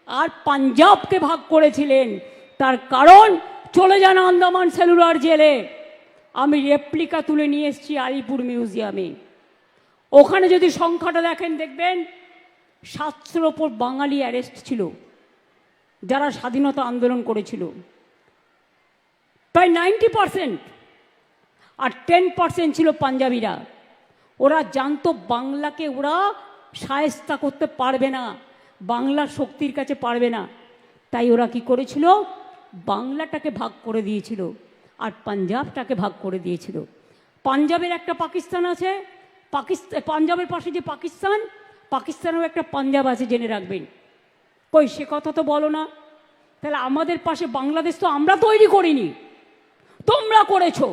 আর পাঞ্জাবকে ভাগ করেছিলেন। তার কারণ, চলে যান আন্দামান সেলুলার জেলে, আমি রেপ্লিকা তুলে নিয়ে এসেছি আলিপুর মিউজিয়ামে। ওখানে যদি সংখ্যাটা দেখেন, দেখবেন 700-র ওপর বাঙালি অ্যারেস্ট ছিল যারা স্বাধীনতা আন্দোলন করেছিল। প্রায় 90%, আর 10% ছিল পাঞ্জাবিরা। ওরা জানতো বাংলাকে ওরা শায়েস্তা করতে পারবে না, বাংলার শক্তির কাছে পারবে না। তাই ওরা কি করেছিল? বাংলাটাকে ভাগ করে দিয়েছিল আর পাঞ্জাবটাকে ভাগ করে দিয়েছিল। পাঞ্জাবের একটা পাকিস্তান আছে, পাঞ্জাবের পাশে যে পাকিস্তান, পাকিস্তানেও একটা পাঞ্জাব আছে, জেনে রাখবেন। কই সে কথা তো বলো না। তাহলে আমাদের পাশে বাংলাদেশ তো আমরা তৈরি করিনি, তোমরা করেছো,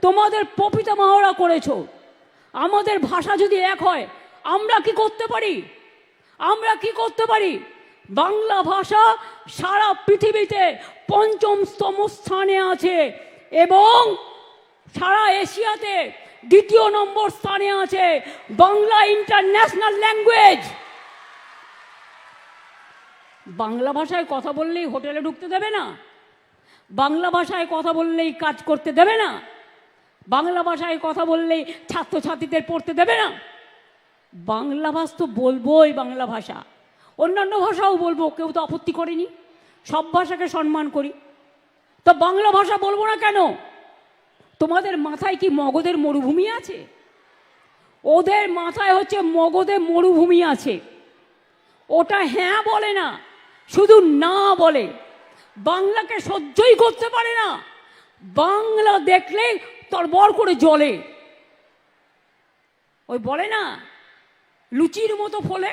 তোমাদের প্রপিতামহরা করেছো। আমাদের ভাষা যদি এক হয়, আমরা কি করতে পারি? আমরা কি করতে পারি? বাংলা ভাষা সারা পৃথিবীতে 5ম স্থানে আছে এবং সারা এশিয়াতে 2 নম্বর স্থানে আছে। Bangla international language. বাংলা ভাষায় কথা বললেই হোটেলে ঢুকতে দেবে না, বাংলা ভাষায় কথা বললেই কাজ করতে দেবে না, বাংলা ভাষায় কথা বললেই ছাত্রছাত্রীদের পড়তে দেবে না। বাংলা ভাষা তো বলবোই, বাংলা ভাষা, অন্যান্য ভাষাও বলবো, কেউ তো আপত্তি করেনি, সব ভাষাকে সম্মান করি। তো বাংলা ভাষা বলবো না কেন? তোমাদের মাথায় কি মগধের মরুভূমি আছে? ওদের মাথায় হচ্ছে মগধের মরুভূমি আছে। ওটা হ্যাঁ বলে না, শুধু না বলে। বাংলাকে সহ্যই করতে পারে না, বাংলা দেখলে তরবর করে জ্বলে। ওই বলে না, লুচির মতো ফলে,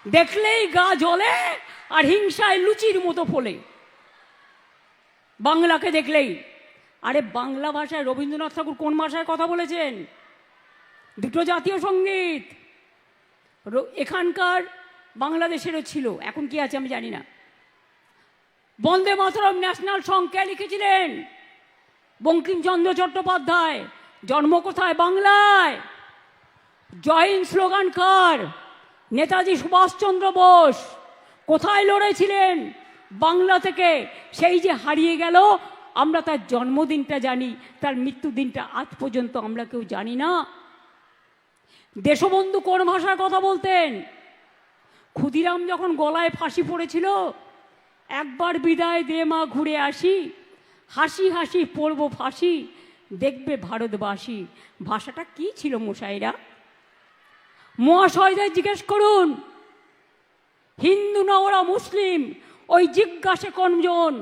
দেখলেই গা জ্বলে আর হিংসায় লুচির মতো ফলে বাংলাকে দেখলেই। আরে বাংলা ভাষায় রবীন্দ্রনাথ ঠাকুর কোন ভাষায় কথা বলেছেন? 2টো জাতীয় সঙ্গীত এখানকার বাংলাদেশেরও ছিল, এখন কি আছে আমি জানি না। বন্দে মাতরম ন্যাশনাল সং কে লিখেছিলেন? বঙ্কিমচন্দ্র চট্টোপাধ্যায়। জন্ম কোথায়? বাংলায়। জয় হিন্দ স্লোগান কার? নেতাজি সুভাষচন্দ্র বোস। কোথায় লড়েছিলেন? বাংলা থেকে। সেই যে হারিয়ে গেল, আমরা তার জন্মদিনটা জানি, তার মৃত্যুদিনটা আজ পর্যন্ত আমরা কেউ জানি না। দেশবন্ধু কোন ভাষায় কথা বলতেন? ক্ষুদিরাম যখন গলায় ফাঁসি পড়েছিল, একবার বিদায় দে মা ঘুরে আসি, হাসি হাসি পড়ব ফাঁসি, দেখবে ভারতবাসী। ভাষাটা কি ছিল মশাইরা? মহাশয়দের জিজ্ঞেস করুন, হিন্দু না ওরা মুসলিম? ওই জিজ্ঞাসে কোনজন?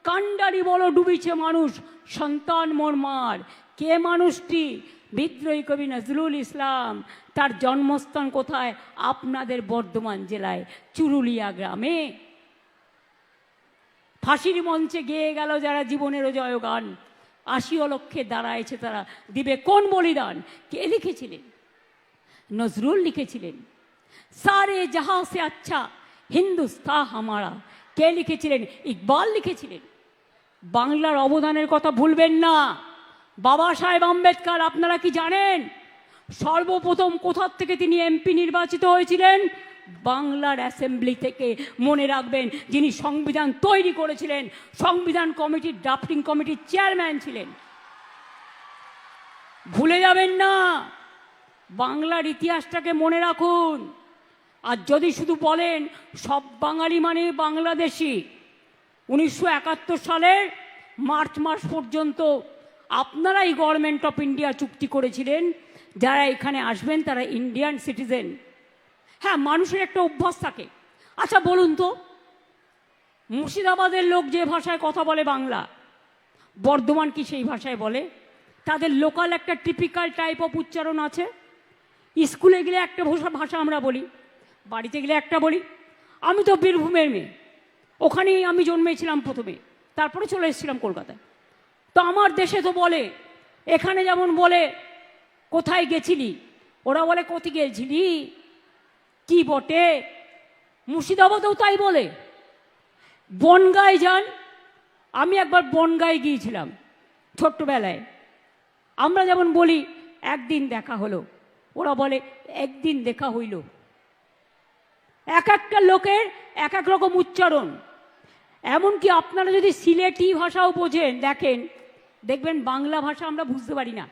কান্ডারি বলো ডুবিছে মানুষ, সন্তান মোর মার। কে মানুষটি? বিদ্রোহী কবি নজরুল ইসলাম। তার জন্মস্থান কোথায়? আপনাদের বর্ধমান জেলায় চুরুলিয়া গ্রামে। ফাঁসির মঞ্চে গেয়ে গেল যারা জীবনেরও জয়গান, 80 লক্ষে দাঁড়াইছে তারা, দিবে কোন বলিদান? কে লিখেছিলেন? নজরুল লিখেছিলেন। সারে জাহাঁ সে আচ্ছা হিন্দুস্তান হামারা। কে লিখেছিলেন? ইকবাল লিখেছিলেন। বাংলার অবদানের কথা ভুলবেন না। বাবা সাহেব আম্বেদকর, আপনারা কি জানেন সর্বপ্রথম কোথার থেকে তিনি এমপি নির্বাচিত হয়েছিলেন? বাংলার অ্যাসেম্বলি থেকে। মনে রাখবেন, যিনি সংবিধান তৈরি করেছিলেন, সংবিধান কমিটির ড্রাফটিং কমিটির চেয়ারম্যান ছিলেন। ভুলে যাবেন না, বাংলার ইতিহাসটাকে মনে রাখুন। আর যদি শুধু বলেন সব বাঙালি মানে বাংলাদেশি, 1971 সালের মার্চ মাস পর্যন্ত আপনারাই গভর্নমেন্ট অফ ইন্ডিয়া চুক্তি করেছিলেন যারা এখানে আসবেন তারা ইন্ডিয়ান সিটিজেন। হ্যাঁ, মানুষের একটা অভ্যাস থাকে। আচ্ছা বলুন তো, মুর্শিদাবাদের লোক যে ভাষায় কথা বলে বাংলা, বর্ধমান কি সেই ভাষায় বলে? তাদের লোকাল একটা টিপিক্যাল টাইপ অফ উচ্চারণ আছে। স্কুলে গেলে একটা ভাষা আমরা বলি, বাড়িতে গেলে একটা বলি। আমি তো বীরভূমের মেয়ে, ওখানেই আমি জন্মেছিলাম প্রথমে, তারপরে চলে এসেছিলাম কলকাতায়। তো আমার দেশে তো বলে, এখানে যেমন বলে কোথায় গেছিলি, ওরা বলে কোথায় গেছিলি কি বটে। মুর্শিদাবাদেও তাই বলে। বনগাঁয় যান, আমি একবার বনগাঁয় গিয়েছিলাম ছোট্টবেলায়। আমরা যেমন বলি একদিন দেখা হলো, ওরা বলে একদিন দেখা হইল। এক একটা লোকের এক এক রকম উচ্চারণ। এমনকি আপনারা যদি সিলেটি ভাষাও বোঝেন, দেখবেন বাংলা ভাষা আমরা বুঝতে পারি না,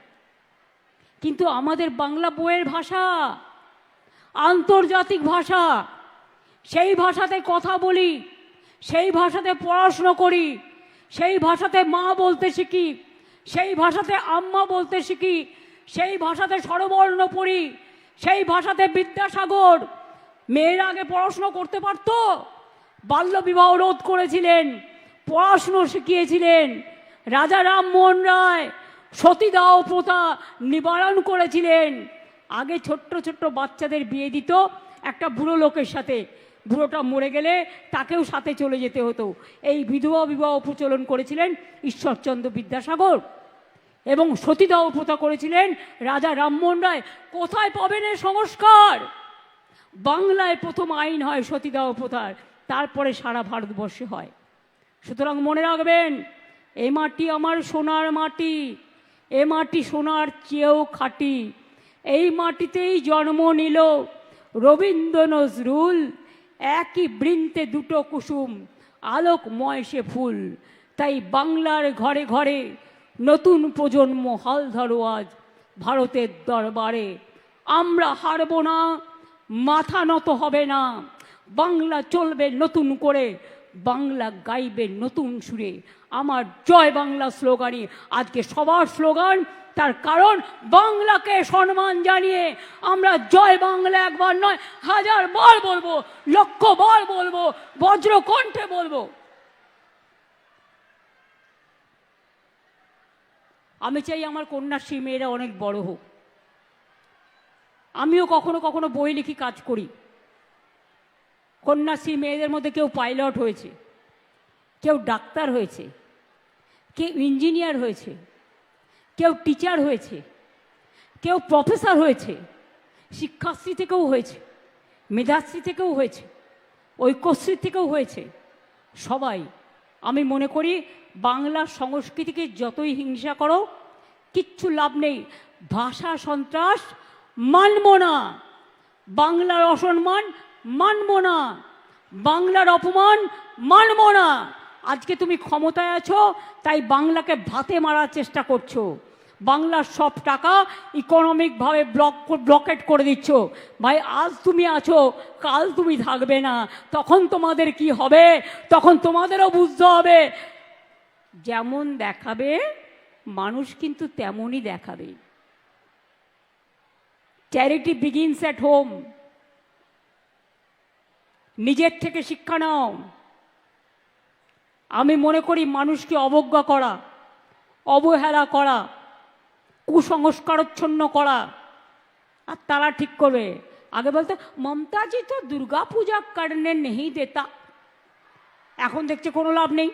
কিন্তু আমাদের বাংলা বইয়ের ভাষা আন্তর্জাতিক ভাষা। সেই ভাষাতে কথা বলি, সেই ভাষাতে পড়াশুনো করি, সেই ভাষাতে মা বলতে শিখি, সেই ভাষাতে আম্মা বলতে শিখি, সেই ভাষাতে স্বরবর্ণ পড়ি, সেই ভাষাতে বিদ্যাসাগর মেয়েরা আগে পড়াশুনো করতে পারত, বাল্যবিবাহ রোধ করেছিলেন, পড়াশুনো শিখিয়েছিলেন। রাজা রামমোহন রায় সতীদাহ প্রথা নিবারণ করেছিলেন। আগে ছোট্ট ছোট্ট বাচ্চাদের বিয়ে দিত একটা বুড়ো লোকের সাথে, বুড়োটা মরে গেলে তাকেও সাথে চলে যেতে হতো। এই বিধবা বিবাহ প্রচলন করেছিলেন ঈশ্বরচন্দ্র বিদ্যাসাগর, এবং সতীদাহ প্রথা করেছিলেন রাজা রামমোহন রায়। কোথায় পাবেন এ সংস্কার? বাংলায় প্রথম আইন হয় সতীদাহ প্রথার, তারপরে সারা ভারতবর্ষে হয়। সুতরাং মনে রাখবেন, এ মাটি আমার সোনার মাটি, এ মাটি সোনার চেয়েও খাঁটি। এই মাটিতেই জন্ম নিল রবীন্দ্র নজরুল, একই বৃন্তে দুটো কুসুম, আলোকময় সে ফুল। তাই বাংলার ঘরে ঘরে নতুন প্রজন্ম হাল ধরো আজ ভারতের দরবারে। আমরা হারব না, মাথা নত হবে না। বাংলা চলবে নতুন করে, বাংলা গাইবে নতুন সুরে। আমার জয় বাংলা স্লোগানই আজকে সবার স্লোগান। তার কারণ বাংলাকে সম্মান জানিয়ে আমরা জয় বাংলা একবার নয়, 1000 বার বলবো, 1,00,000 বার বলবো, বজ্রকণ্ঠে বলবো। আমি চাই আমার কন্যাশ্রী মেয়েরা অনেক বড় হোক। আমিও কখনো কখনো বই লিখি, কাজ করি। কন্যাশ্রী মেয়েদের মধ্যে কেউ পাইলট হয়েছে, কেউ ডাক্তার হয়েছে, কেউ ইঞ্জিনিয়ার হয়েছে, কেউ টিচার হয়েছে, কেউ প্রফেসর হয়েছে, শিক্ষাশ্রী থেকেও হয়েছে, মেধাশ্রী থেকেও হয়েছে, ঐক্যশ্রী থেকেও হয়েছে। সবাই, আমি মনে করি বাংলা সংস্কৃতিকে যতই হিংসা করো কিচ্ছু লাভ নেই। ভাষা সন্ত্রাস মানব না, বাংলার অসম্মান মানব না, বাংলার অপমান মানব না। আজকে তুমি ক্ষমতায় আছো তাই বাংলাকে ভাতে মারার চেষ্টা করছো, বাংলার সব টাকা ইকোনমিকভাবে ব্লকেট করে দিচ্ছ। ভাই, আজ তুমি আছো, কাল তুমি থাকবে না, তখন তোমাদের কি হবে? তখন তোমাদেরও বুঝতে হবে। যেমন দেখাবে মানুষ কিন্তু তেমনই দেখাবে। Charity begins at home. নিজের থেকে শিক্ষা নাও। আমি মনে করি মানুষকে অবজ্ঞা করা, অবহেলা করা, কুসংস্কারচ্ছন্ন করা, আর তারা ঠিক করবে। আগে বলতো মমতাজি তো দুর্গা পূজা করনে নেই দেতা, এখন দেখছে কোনো লাভ নেই।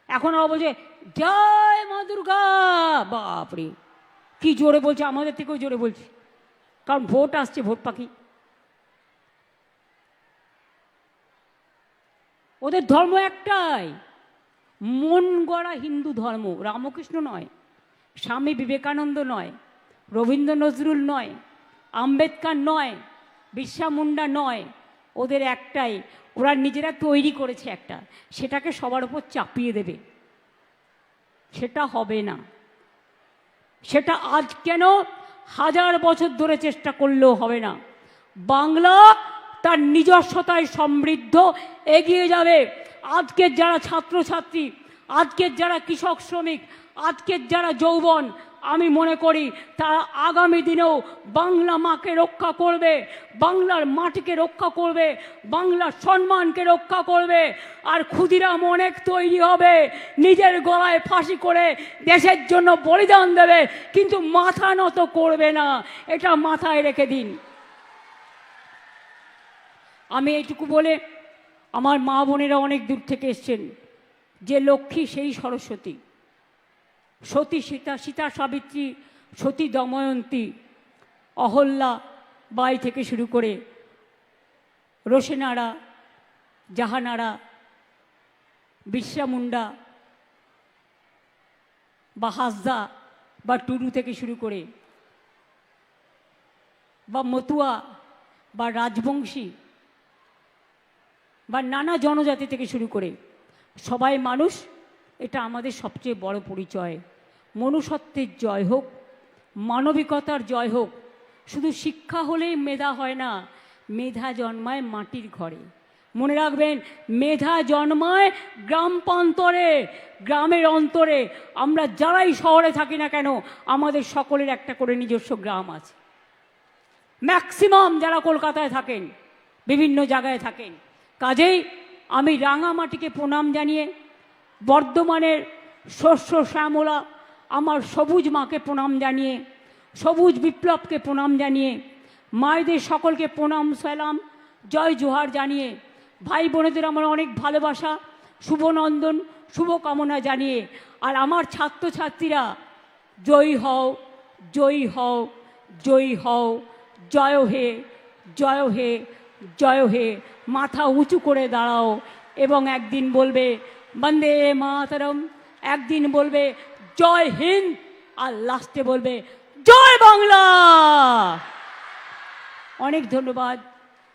এখন ওরা বলছে জয় মা দুর্গা। বাপরে কি জোরে বলছে, আমাদের থেকেও জোরে বলছে, কারণ ভোট আসছে, ভোট পাখি। ওদের ধর্ম একটাই, মন গড়া হিন্দু ধর্ম। রামকৃষ্ণ নয়, স্বামী বিবেকানন্দ নয়, রবীন্দ্র নজরুল নয়, আম্বেদকর নয়, বিরসা মুন্ডা নয়। ওদের একটাই, ওরা নিজেরা তৈরি করেছে একটা, সেটাকে সবার উপর চাপিয়ে দেবে। সেটা হবে না। সেটা আজ কেন, 1000 বছর ধরে চেষ্টা করলেও হবে না। বাংলা তার নিজস্বতায় সমৃদ্ধ এগিয়ে যাবে। আজকের যারা ছাত্রছাত্রী, আজকের যারা কৃষক শ্রমিক, আজকের যারা যৌবন, আমি মনে করি তারা আগামী দিনেও বাংলা মাকে রক্ষা করবে, বাংলার মাটিকে রক্ষা করবে, বাংলার সম্মানকে রক্ষা করবে। আর ক্ষুদিরাম অনেক তৈরি হবে, নিজের গলায় ফাঁসি করে দেশের জন্য বলিদান দেবে, কিন্তু মাথা নত করবে না, এটা মাথায় রেখে দিন। আমি এইটুকু বলে, আমার মা বোনেরা অনেক দূর থেকে এসছেন, যে লক্ষ্মী সেই সরস্বতী, সতী সীতা, সীতা সাবিত্রী, সতী দময়ন্তী, অহল্যা বাই থেকে শুরু করে রোশেনারা, জাহানারা, বিরসা মুন্ডা বা হাসদা বা টুডু থেকে শুরু করে, বা মতুয়া বা রাজবংশী বা নানা জনজাতি থেকে শুরু করে সবাই মানুষ, এটা আমাদের সবচেয়ে বড় পরিচয়। মনুষ্যত্বের জয় হোক, মানবিকতার জয় হোক। শুধু শিক্ষা হলেই মেধা হয় না, মেধা জন্মায় মাটির ঘরে। মনে রাখবেন, মেধা জন্মায় গ্রাম প্রান্তরে, গ্রামের অন্তরে। আমরা যারাই শহরে থাকি না কেন, আমাদের সকলের একটা করে নিজস্ব গ্রাম আছে। ম্যাক্সিমাম যারা কলকাতায় থাকেন, বিভিন্ন জায়গায় থাকেন, কাজেই আমি রাঙামাটিকে প্রণাম জানিয়ে, বর্ধমানের শস্য শ্যামলা আমার সবুজ মাকে প্রণাম জানিয়ে, সবুজ বিপ্লবকে প্রণাম জানিয়ে, মায়েদের সকলকে প্রণাম সালাম জয় জোহার জানিয়ে, ভাই বোনেদের আমার অনেক ভালোবাসা, শুভনন্দন, শুভকামনা জানিয়ে, আর আমার ছাত্রছাত্রীরা জয়ী হও, জয়ী হও, জয়ী হও, জয় হে, জয় হে, জয় হে। মাথা উঁচু করে দাঁড়াও এবং একদিন বলবে বন্দে মাতরম, একদিন বলবে জয় হিন্দ, আর লাস্টে বলবে জয় বাংলা। অনেক ধন্যবাদ,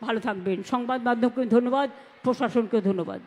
ভালো থাকবেন। সংবাদ মাধ্যমকে ধন্যবাদ, প্রশাসনকে ধন্যবাদ।